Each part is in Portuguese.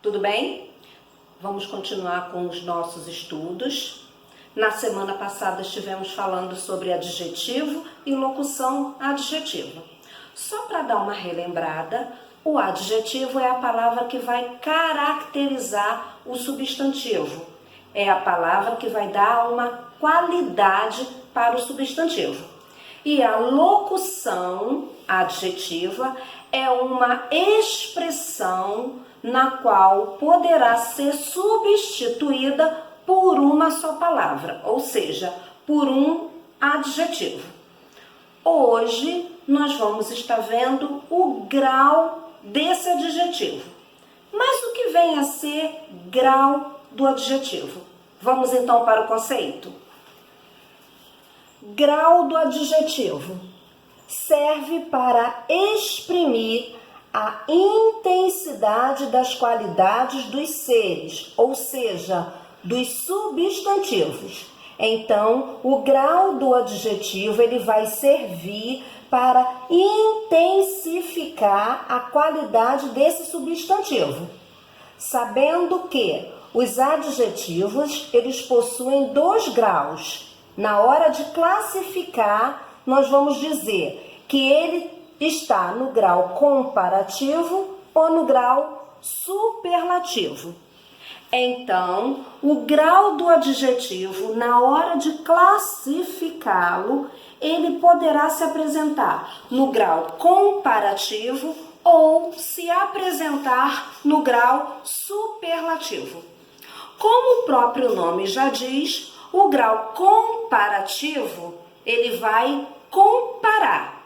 Tudo bem? Vamos continuar com os nossos estudos. Na semana passada estivemos falando sobre adjetivo e locução adjetiva. Só para dar uma relembrada, o adjetivo é a palavra que vai caracterizar o substantivo. É a palavra que vai dar uma qualidade para o substantivo. E a locução adjetiva é uma expressão na qual poderá ser substituída por uma só palavra, ou seja, por um adjetivo. Hoje nós vamos estar vendo o grau desse adjetivo. Mas o que vem a ser grau do adjetivo? Vamos então para o conceito. Grau do adjetivo serve para exprimir a intensidade das qualidades dos seres, ou seja, dos substantivos. Então, o grau do adjetivo ele vai servir para intensificar a qualidade desse substantivo. Sabendo que os adjetivos eles possuem 2 graus. Na hora de classificar, nós vamos dizer que ele está no grau comparativo ou no grau superlativo. Então, o grau do adjetivo, na hora de classificá-lo, ele poderá se apresentar no grau comparativo ou se apresentar no grau superlativo. Como o próprio nome já diz, o grau comparativo, ele vai comparar.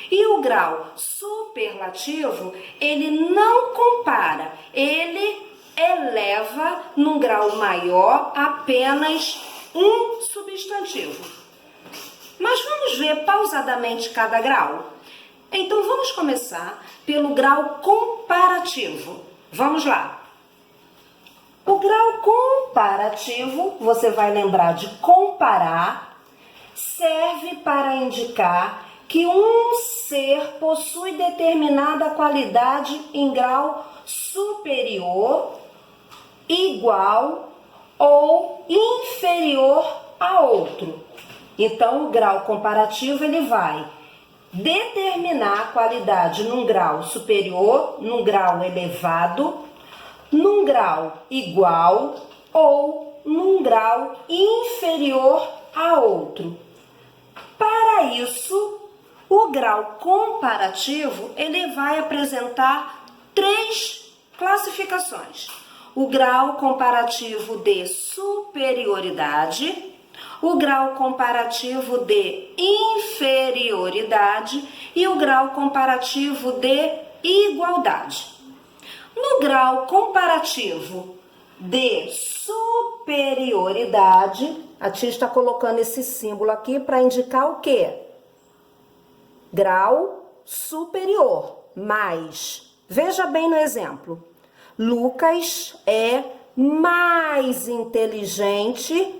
E o grau superlativo, ele não compara, ele eleva num grau maior apenas um substantivo. Mas vamos ver pausadamente cada grau? Então vamos começar pelo grau comparativo. Vamos lá. O grau comparativo, você vai lembrar de comparar, serve para indicar que um ser possui determinada qualidade em grau superior, igual ou inferior a outro. Então, o grau comparativo ele vai determinar a qualidade num grau superior, num grau elevado, num grau igual ou num grau inferior a outro. Para isso, o grau comparativo ele vai apresentar 3 classificações. O grau comparativo de superioridade, o grau comparativo de inferioridade e o grau comparativo de igualdade. No grau comparativo de superioridade, a tia está colocando esse símbolo aqui para indicar o quê? Grau superior, mais. Veja bem no exemplo. Lucas é mais inteligente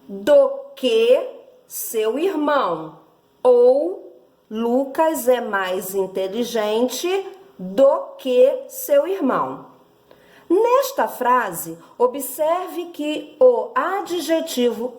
do que seu irmão. Ou Lucas é mais inteligente do que seu irmão. Nesta frase, observe que o adjetivo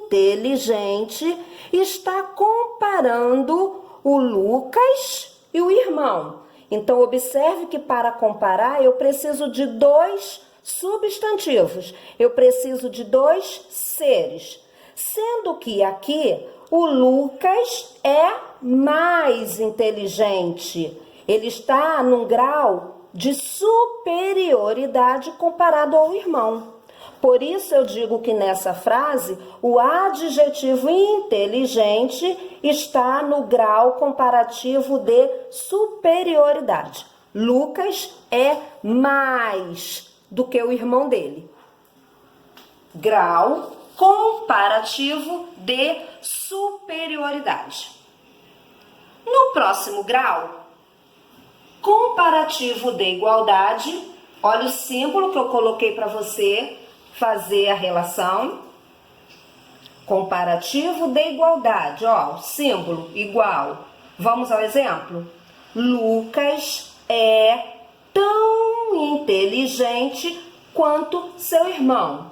inteligente está comparando o Lucas e o irmão. Então, observe que para comparar, eu preciso de 2 substantivos. Eu preciso de 2 seres. Sendo que aqui, o Lucas é mais inteligente. Ele está num grau de superioridade comparado ao irmão. Por isso eu digo que nessa frase o adjetivo inteligente está no grau comparativo de superioridade. Lucas é mais do que o irmão dele. Grau comparativo de superioridade. No próximo grau, comparativo de igualdade, olha o símbolo que eu coloquei para você fazer a relação. Comparativo de igualdade, ó, o símbolo igual. Vamos ao exemplo? Lucas é tão tão inteligente quanto seu irmão.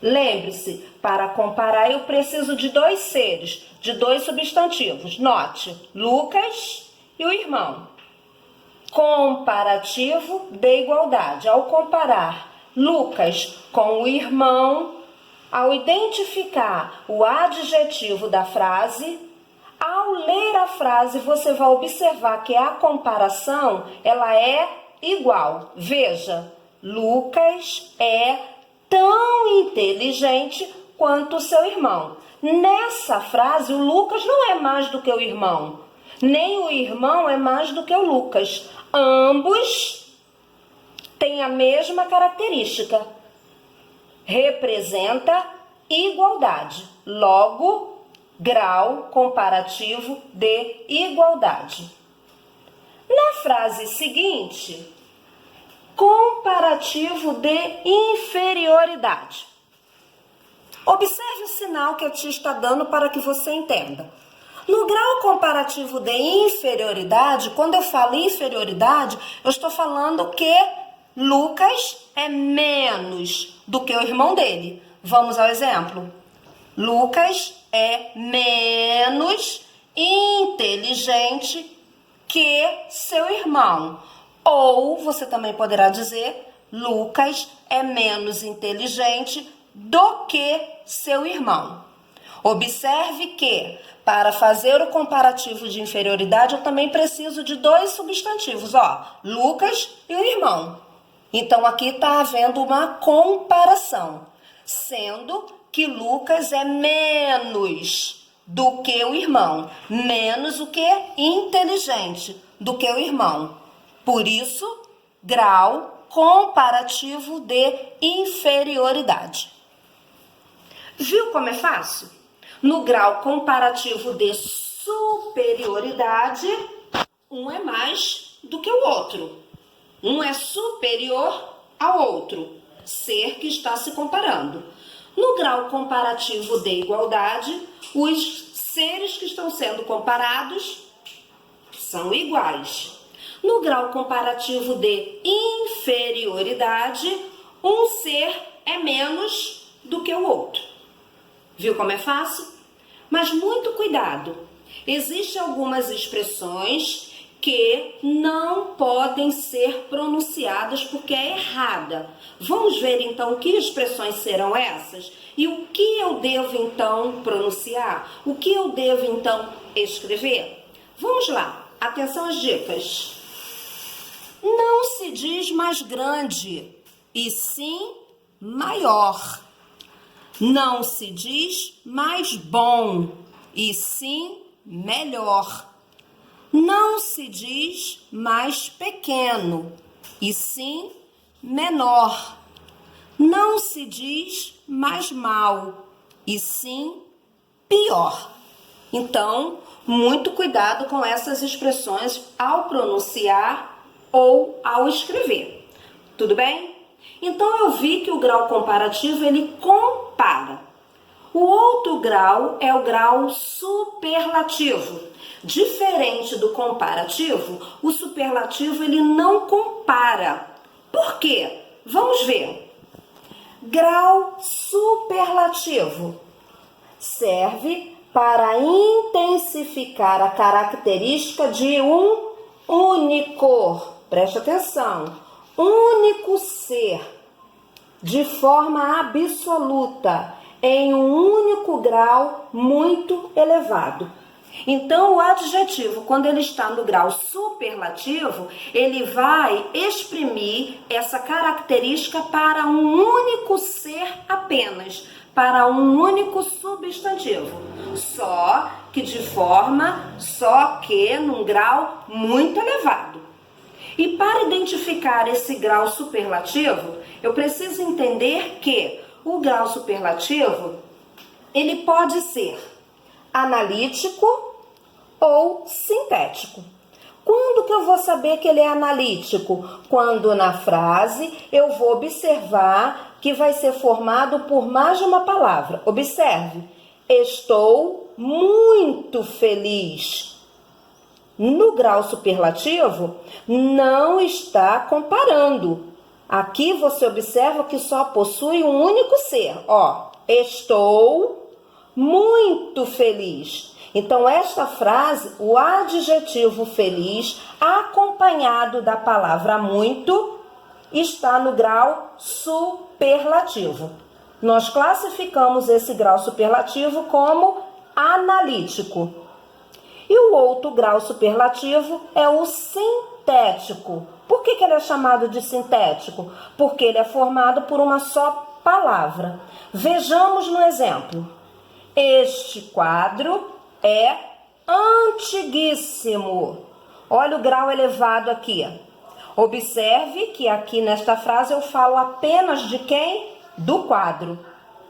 Lembre-se, para comparar eu preciso de dois seres, de dois substantivos. Note, Lucas e o irmão. Comparativo de igualdade. Ao comparar Lucas com o irmão, ao identificar o adjetivo da frase, ao ler a frase, você vai observar que a comparação, ela é igual. Veja, Lucas é tão inteligente quanto o seu irmão. Nessa frase, o Lucas não é mais do que o irmão, nem o irmão é mais do que o Lucas. Ambos têm a mesma característica. Representa igualdade. Logo, grau comparativo de igualdade. Na frase seguinte, comparativo de inferioridade. Observe o sinal que a tia está dando para que você entenda. No grau comparativo de inferioridade, quando eu falo inferioridade, eu estou falando que Lucas é menos do que o irmão dele. Vamos ao exemplo. Lucas é menos inteligente que seu irmão. Ou você também poderá dizer, Lucas é menos inteligente do que seu irmão. Observe que, para fazer o comparativo de inferioridade, eu também preciso de dois substantivos, Lucas e o irmão. Então, aqui está havendo uma comparação, sendo que Lucas é menos do que o irmão, menos o que? Inteligente do que o irmão. Por isso, grau comparativo de inferioridade. Viu como é fácil? No grau comparativo de superioridade, um é mais do que o outro. Um é superior ao outro, ser que está se comparando. No grau comparativo de igualdade, os seres que estão sendo comparados são iguais. No grau comparativo de inferioridade, um ser é menos do que o outro. Viu como é fácil? Mas muito cuidado. Existem algumas expressões que não podem ser pronunciadas porque é errada. Vamos ver então que expressões serão essas e o que eu devo então pronunciar, o que eu devo então escrever. Vamos lá, atenção às dicas. Não se diz mais grande, e sim maior. Não se diz mais bom, e sim melhor. Não se diz mais pequeno, e sim menor. Não se diz mais mal, e sim pior. Então, muito cuidado com essas expressões ao pronunciar ou ao escrever. Tudo bem? Então, eu vi que o grau comparativo, ele compara. O outro grau é o grau superlativo. Diferente do comparativo, o superlativo ele não compara. Por quê? Vamos ver. Grau superlativo serve para intensificar a característica de um único, preste atenção, único ser, de forma absoluta, em um único grau muito elevado. Então, o adjetivo, quando ele está no grau superlativo, ele vai exprimir essa característica para um único ser apenas, para um único substantivo, só que num grau muito elevado. E para identificar esse grau superlativo, eu preciso entender que o grau superlativo, ele pode ser analítico ou sintético. Quando que eu vou saber que ele é analítico? Quando na frase eu vou observar que vai ser formado por mais de uma palavra. Observe, estou muito feliz. No grau superlativo, não está comparando, Aqui você observa que só possui um único ser. Ó, estou muito feliz. Então, esta frase, o adjetivo feliz, acompanhado da palavra muito, está no grau superlativo. Nós classificamos esse grau superlativo como analítico. E o outro grau superlativo é o sintético. Por que ele é chamado de sintético? Porque ele é formado por uma só palavra. Vejamos no exemplo. Este quadro é antiguíssimo. Olha o grau elevado aqui. Observe que aqui nesta frase eu falo apenas de quem? Do quadro.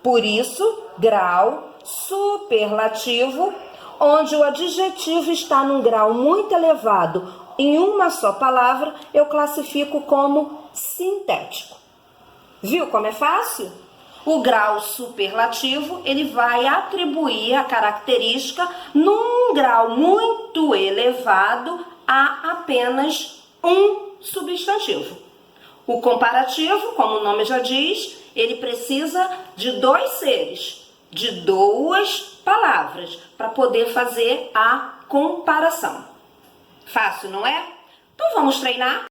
Por isso, grau superlativo, onde o adjetivo está num grau muito elevado, em uma só palavra, eu classifico como sintético. Viu como é fácil? O grau superlativo, ele vai atribuir a característica num grau muito elevado a apenas um substantivo. O comparativo, como o nome já diz, ele precisa de dois seres, de duas palavras, para poder fazer a comparação. Fácil, não é? Então vamos treinar?